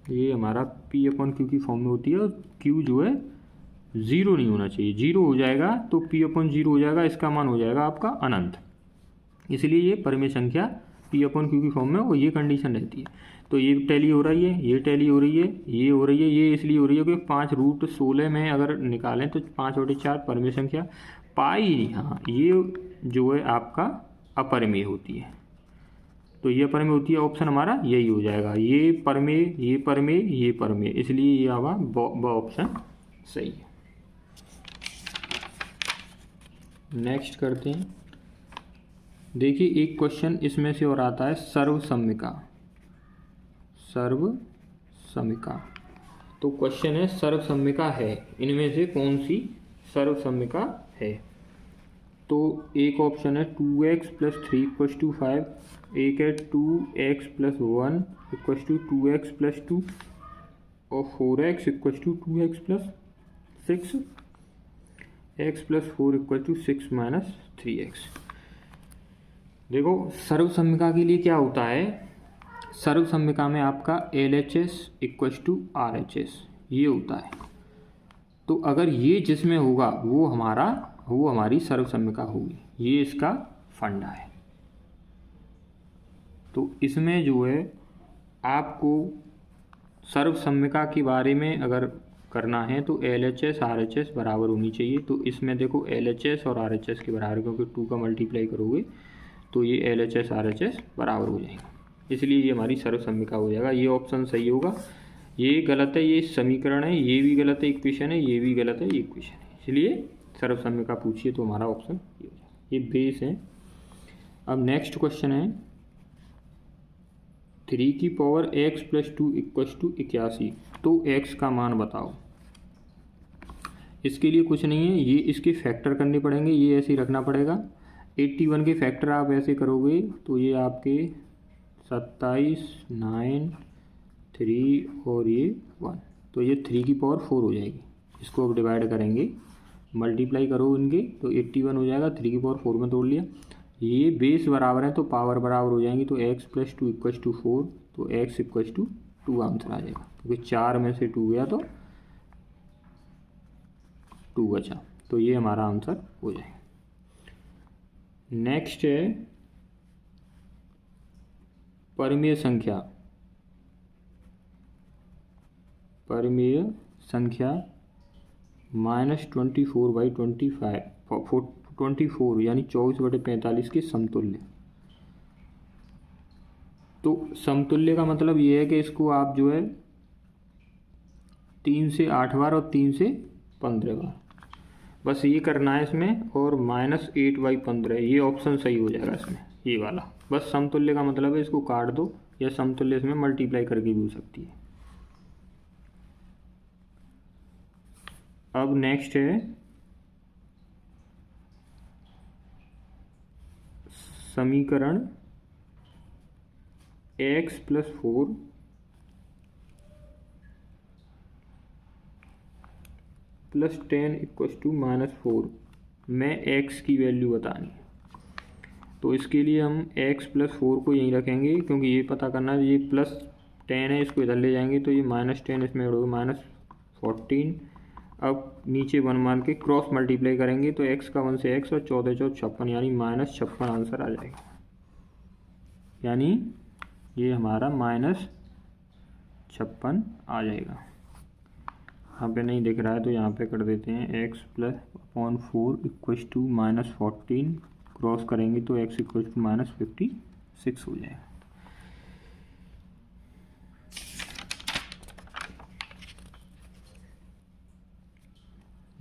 ये हमारा P upon Q की फॉर्म में होती है, और क्यू जो है ज़ीरो नहीं होना चाहिए। जीरो हो जाएगा तो पी अपॉन जीरो हो जाएगा, इसका मान हो जाएगा आपका अनंत। इसलिए ये परिमेय संख्या पी अपॉन क्यू की फॉर्म में, और ये कंडीशन रहती है। तो ये टैली हो रही है, ये टैली हो रही है, ये हो रही है। ये इसलिए हो रही है कि 5√16 में अगर निकालें तो 5/4 परिमेय संख्या। पाई, हाँ, ये जो है आपका अपरिमेय होती है। तो ये परिमेय होती है, ऑप्शन हमारा यही हो जाएगा। ये परिमेय, ये परिमेय, ये परिमेय, इसलिए ये हमारा ब ऑप्शन सही है। नेक्स्ट करते हैं। देखिए एक क्वेश्चन इसमें से और आता है, सर्वसम्मिका। सर्वसम्मिका, तो क्वेश्चन है सर्वसम्मिका है, इनमें से कौन सी सर्वसम्मिका है? तो एक ऑप्शन है 2x + 3 = 5, एक है 2x + 1 = 2x + 2, और 4x = 2x + 6, x + 4 = 6 - 3x। देखो सर्वसम्मिका के लिए क्या होता है, सर्वसम्मिका में आपका LHS = RHS ये होता है। तो अगर ये जिसमें होगा वो हमारी सर्वसम्मिका होगी, ये इसका फंडा है। तो इसमें जो है आपको सर्वसम्मिका के बारे में अगर करना है तो LHS RHS बराबर होनी चाहिए। तो इसमें देखो LHS और RHS के बराबर, क्योंकि 2 का मल्टीप्लाई करोगे तो ये LHS RHS बराबर हो जाएंगे, इसलिए ये हमारी सर्वसम्मिका हो जाएगा। ये ऑप्शन सही होगा, ये गलत है, ये समीकरण है, ये भी गलत है, इक्वेशन है, ये भी गलत है, ये इक्वेशन है, इसलिए सर्वसम्मिका पूछिए तो हमारा ऑप्शन ये हो जाएगा। ये बेस है। अब नेक्स्ट क्वेश्चन है 3x + 2 = 81। तो x का मान बताओ। इसके लिए कुछ नहीं है, ये इसके फैक्टर करने पड़ेंगे, ये ऐसे ही रखना पड़ेगा। 81 के फैक्टर आप ऐसे करोगे तो ये आपके 27, 9, 3 और ये 1, तो ये 3⁴ हो जाएगी। इसको अब डिवाइड करेंगे, मल्टीप्लाई करो इनके, तो 81 हो जाएगा, 3⁴ में तोड़ लिया। ये बेस बराबर है तो पावर बराबर हो जाएंगी, तो x + 2 = 4, तो x = 2 आंसर आ जाएगा, क्योंकि 4 में से 2 गया तो 2 बचा, तो ये हमारा आंसर हो जाएगा। नेक्स्ट है परिमेय संख्या। परिमेय संख्या -24/25 यानी 24/45 के समतुल्य। तो समतुल्य का मतलब ये है कि इसको आप जो है 3 से 8 बार और 3 से 15 बार बस ये करना है इसमें, और -8/15 ये ऑप्शन सही हो जाएगा इसमें, ये वाला। बस समतुल्य का मतलब है इसको काट दो, या समतुल्य इसमें मल्टीप्लाई करके भी हो सकती है। अब नेक्स्ट है समीकरण x + 4 + 10 = -4 में x की वैल्यू बतानी है। तो इसके लिए हम x + 4 को यहीं रखेंगे, क्योंकि ये पता करना है, ये +10 है, इसको इधर ले जाएंगे तो ये -10 इसमें जोड़ोगे -14। अब नीचे 1 मान के क्रॉस मल्टीप्लाई करेंगे तो x का 1 से x और 14 × 56 यानी -56 आंसर आ जाएगा, यानी ये हमारा -56 आ जाएगा। यहाँ पे नहीं दिख रहा है तो यहाँ पे कर देते हैं, x + 4 = -14, क्रॉस करेंगे तो x = -56 हो जाएगा।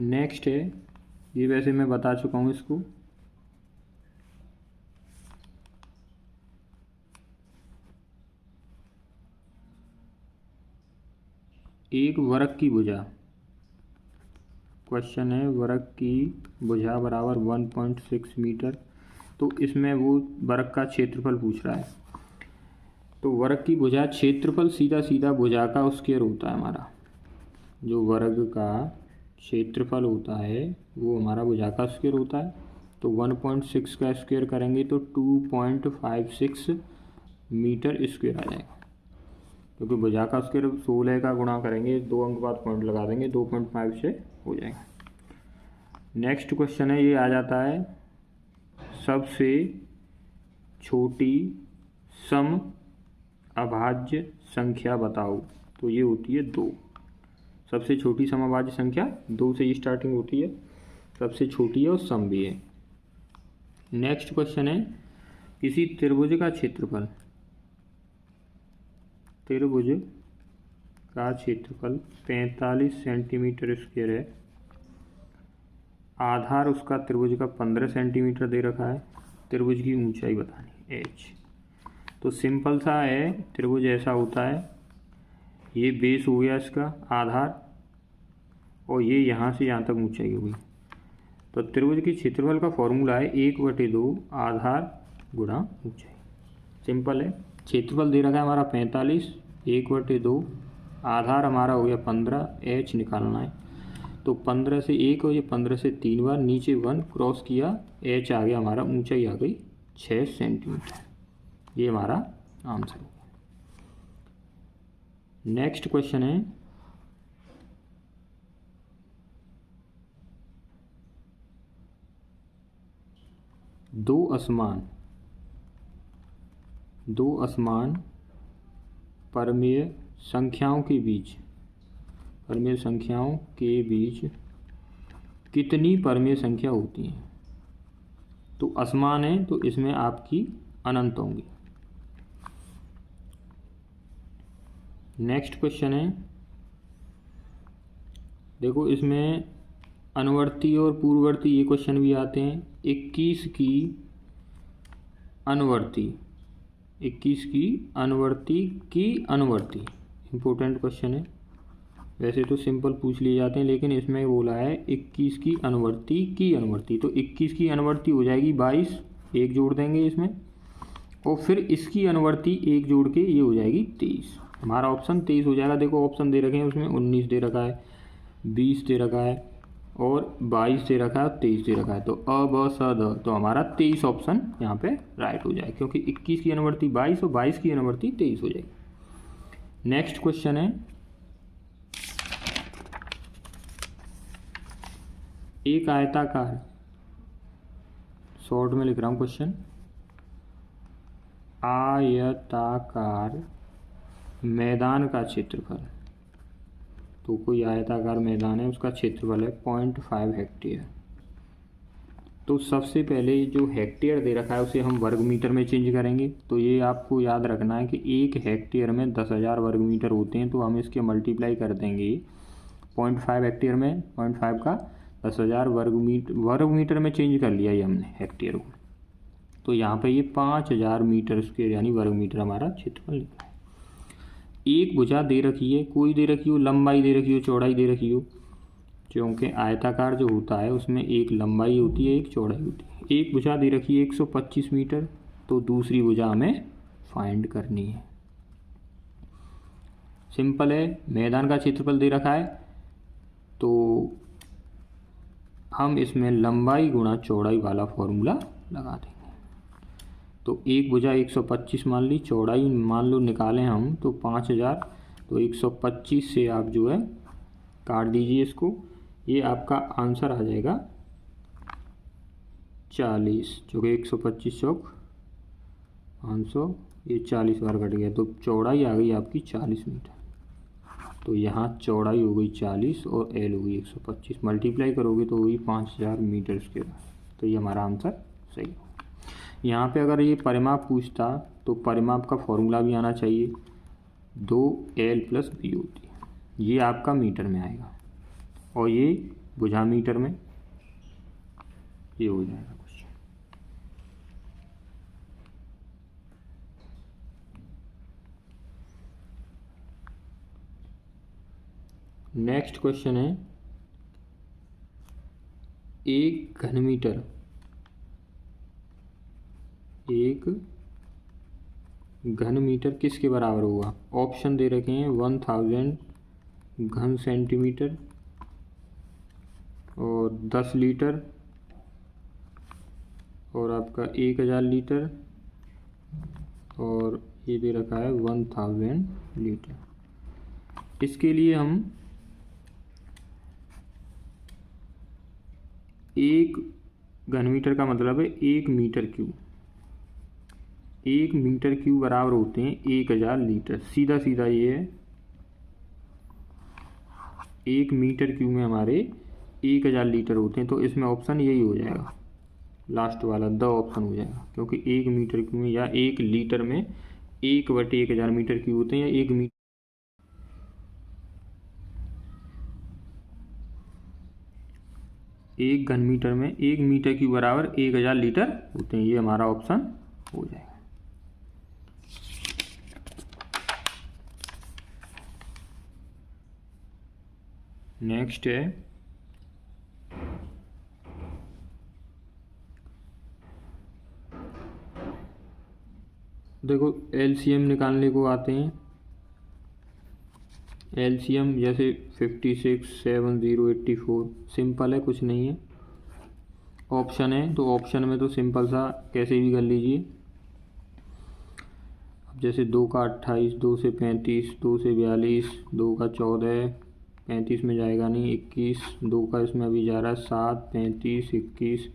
नेक्स्ट है, ये वैसे मैं बता चुका हूँ इसको, एक वर्ग की भुजा। क्वेश्चन है वर्ग की भुजा बराबर 1.6 मीटर। तो इसमें वो वर्ग का क्षेत्रफल पूछ रहा है। तो वर्ग की भुजा क्षेत्रफल सीधा सीधा भुजा का स्क्वायर होता है हमारा। जो वर्ग का क्षेत्रफल होता है वो हमारा भुजा का स्क्वायर होता है। तो 1.6 का स्क्वायर करेंगे तो 2.56 मीटर स्क्वायर आ जाएगा। क्योंकि भुजा का स्क्वायर 16 का गुणा करेंगे, 2 अंक बाद पॉइंट लगा देंगे, 2.5 से हो जाएगा। नेक्स्ट क्वेश्चन है, ये आ जाता है सबसे छोटी सम अभाज्य संख्या बताओ। तो ये होती है 2। सबसे छोटी समअभाज्य संख्या 2 से ही स्टार्टिंग होती है, सबसे छोटी है और सम भी है। नेक्स्ट क्वेश्चन है, किसी त्रिभुज का क्षेत्रफल 45 सेंटीमीटर स्क्वायर है, आधार उसका त्रिभुज का 15 सेंटीमीटर दे रखा है, त्रिभुज की ऊंचाई बतानी h। तो सिंपल सा है, त्रिभुज ऐसा होता है, ये बेस हो गया इसका आधार, और ये यहाँ से यहाँ तक ऊंचाई होगी। तो त्रिभुज के क्षेत्रफल का फॉर्मूला है 1/2 आधार गुणा ऊंचाई। सिंपल है, क्षेत्रफल दे रखा है हमारा 45, 1/2 आधार हमारा हो गया 15, h निकालना है। तो 15 से 1 और ये 15 से 3 बार नीचे 1 क्रॉस किया, h आ गया हमारा, ऊंचाई आ गई 6 सेंटीमीटर। ये हमारा आंसर हो गया। नेक्स्ट क्वेश्चन है, दो असमान परमेय संख्याओं के बीच कितनी परमेय संख्या होती हैं? तो असमान है तो इसमें आपकी अनंत होंगी। नेक्स्ट क्वेश्चन है, देखो इसमें अनुवर्ती और पूर्ववर्ती ये क्वेश्चन भी आते हैं। 21 की अनुवर्ती इम्पोर्टेंट क्वेश्चन है। वैसे तो सिंपल पूछ लिए जाते हैं, लेकिन इसमें बोला है 21 की अनुवर्ती। तो 21 की अनुवर्ती हो जाएगी 22, एक जोड़ देंगे इसमें, और फिर इसकी अनुवर्ती एक जोड़ के ये हो जाएगी 23। हमारा ऑप्शन 23 हो जाएगा। देखो ऑप्शन दे रखे हैं, उसमें 19 दे रखा है, 20 दे रखा है, और 22 दे रखा है, 23 दे रखा है। तो अ ब स द, तो हमारा 23 ऑप्शन यहाँ पे राइट हो जाएगा, क्योंकि 21 की अनुवर्ती 22 और 22 की अनुवर्ती 23 हो जाएगी। नेक्स्ट क्वेश्चन है, एक आयताकार, शॉर्ट में लिख रहा हूँ क्वेश्चन, आयताकार मैदान का क्षेत्रफल। तो कोई आयताकार मैदान है, उसका क्षेत्रफल है 0.5 हेक्टेयर। तो सबसे पहले जो हेक्टेयर दे रखा है उसे हम वर्ग मीटर में चेंज करेंगे। तो ये आपको याद रखना है कि 1 हेक्टेयर में 10,000 वर्ग मीटर होते हैं। तो हम इसके मल्टीप्लाई कर देंगे 0.5 हेक्टेयर में, 0.5 का 10,000 वर्ग मीटर में चेंज कर लिया ये हमने हेक्टेयर को। तो यहाँ पे ये 5,000 मीटर स्क्वायर यानी वर्ग मीटर हमारा क्षेत्रफल निकला है। एक भुजा दे रखी है, कोई दे रखी हो, लंबाई दे रखी हो, चौड़ाई दे रखी हो, क्योंकि आयताकार जो होता है उसमें एक लंबाई होती है, एक चौड़ाई होती है। एक भुजा दे रखी है 125 मीटर, तो दूसरी भुजा हमें फाइंड करनी है। सिंपल है, मैदान का क्षेत्रफल दे रखा है तो हम इसमें लंबाई गुणा चौड़ाई वाला फॉर्मूला लगा देंगे। तो एक भुजा 125 मान ली, चौड़ाई मान लो निकालें हम तो 5,000, तो 125 से आप जो है काट दीजिए इसको, ये आपका आंसर आ जाएगा 40, जो कि 125 चौक 500, ये 40 बार कट गया, तो चौड़ाई आ गई आपकी 40 मीटर। तो यहाँ चौड़ाई हो गई 40 और एल हो गई 125, मल्टीप्लाई करोगे तो वही 5,000 मीटर स्क्वायर। तो ये हमारा आंसर सही हो। यहाँ पे अगर ये परिमाप पूछता तो परिमाप का फॉर्मूला भी आना चाहिए, 2L + B होती है, ये आपका मीटर में आएगा और ये भुजा मीटर में, ये हो जाएगा क्वेश्चन। नेक्स्ट क्वेश्चन है, एक घन मीटर किसके बराबर होगा? ऑप्शन दे रखे हैं 1000 घन सेंटीमीटर और 10 लीटर और आपका 1000 लीटर और ये दे रखा है 1000 लीटर। इसके लिए हम 1 घन मीटर का मतलब है 1 मीटर क्यूब। 1 मीटर क्यूब बराबर होते हैं 1000 लीटर। सीधा सीधा ये है, 1 मीटर क्यूब में हमारे 1000 लीटर होते हैं, तो इसमें ऑप्शन यही हो जाएगा, लास्ट वाला द ऑप्शन हो जाएगा, क्योंकि 1 मीटर क्यूब में या 1 लीटर में 1/1000 मीटर क्यूब होते हैं, या 1 मीटर 1 घन मीटर में 1 मीटर क्यूब बराबर 1000 लीटर होते हैं। ये हमारा ऑप्शन हो जाएगा। नेक्स्ट है देखो, एलसीएम निकालने को आते हैं। एलसीएम जैसे 56, 7, 0, 84 सिंपल है, कुछ नहीं है। ऑप्शन है तो ऑप्शन में तो सिंपल सा कैसे भी कर लीजिए। अब जैसे 2 का 28, 2 से 35, 2 से 42, 2 का 14, 35 में जाएगा नहीं, 21, 2 का इसमें अभी जा रहा है 7, 35, 21,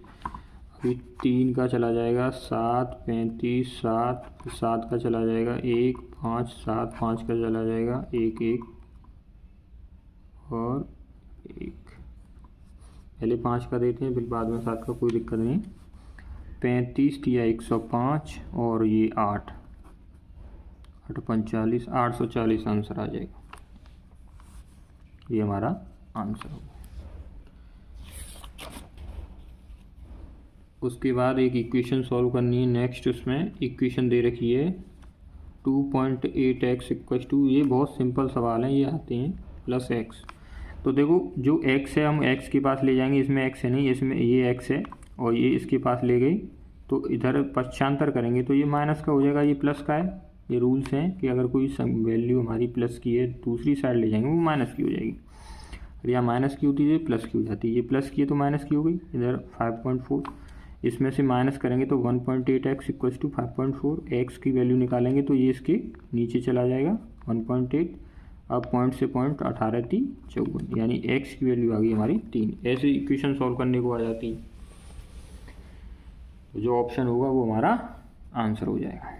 अभी 3 का चला जाएगा 7, 35, 7, 7 का चला जाएगा 1, 5, 7, 5 का चला जाएगा 1, 1 और 1। पहले 5 का देते हैं, फिर बाद में 7 का, कोई दिक्कत नहीं। 35 या 105 और ये 8, 8 45, 840 आंसर आ जाएगा। ये हमारा आंसर होगा। उसके बाद एक इक्वेशन सॉल्व करनी है। नेक्स्ट उसमें इक्वेशन दे रखी है 2.8x = ये बहुत सिंपल सवाल है, ये आते हैं +x। तो देखो जो x है हम x के पास ले जाएंगे, इसमें x है नहीं, इसमें ये x है और ये इसके पास ले गई, तो इधर पक्षांतर करेंगे तो ये माइनस का हो जाएगा, ये प्लस का है। ये रूल्स हैं कि अगर कोई वैल्यू हमारी प्लस की है, दूसरी साइड ले जाएंगे वो माइनस की हो जाएगी। अगर यहाँ माइनस की होती है ये प्लस की हो जाती है, ये प्लस की है तो माइनस की हो गई। इधर 5.4, इसमें से माइनस करेंगे तो 1.8x = 5.4। x की वैल्यू निकालेंगे तो ये इसके नीचे चला जाएगा 1.8। अब पॉइंट से पॉइंट 18 × 3 = 54, यानी x की वैल्यू आ गई हमारी 3। ऐसे इक्वेशन सॉल्व करने को आ जाती है। तो जो ऑप्शन होगा वो हमारा आंसर हो जाएगा।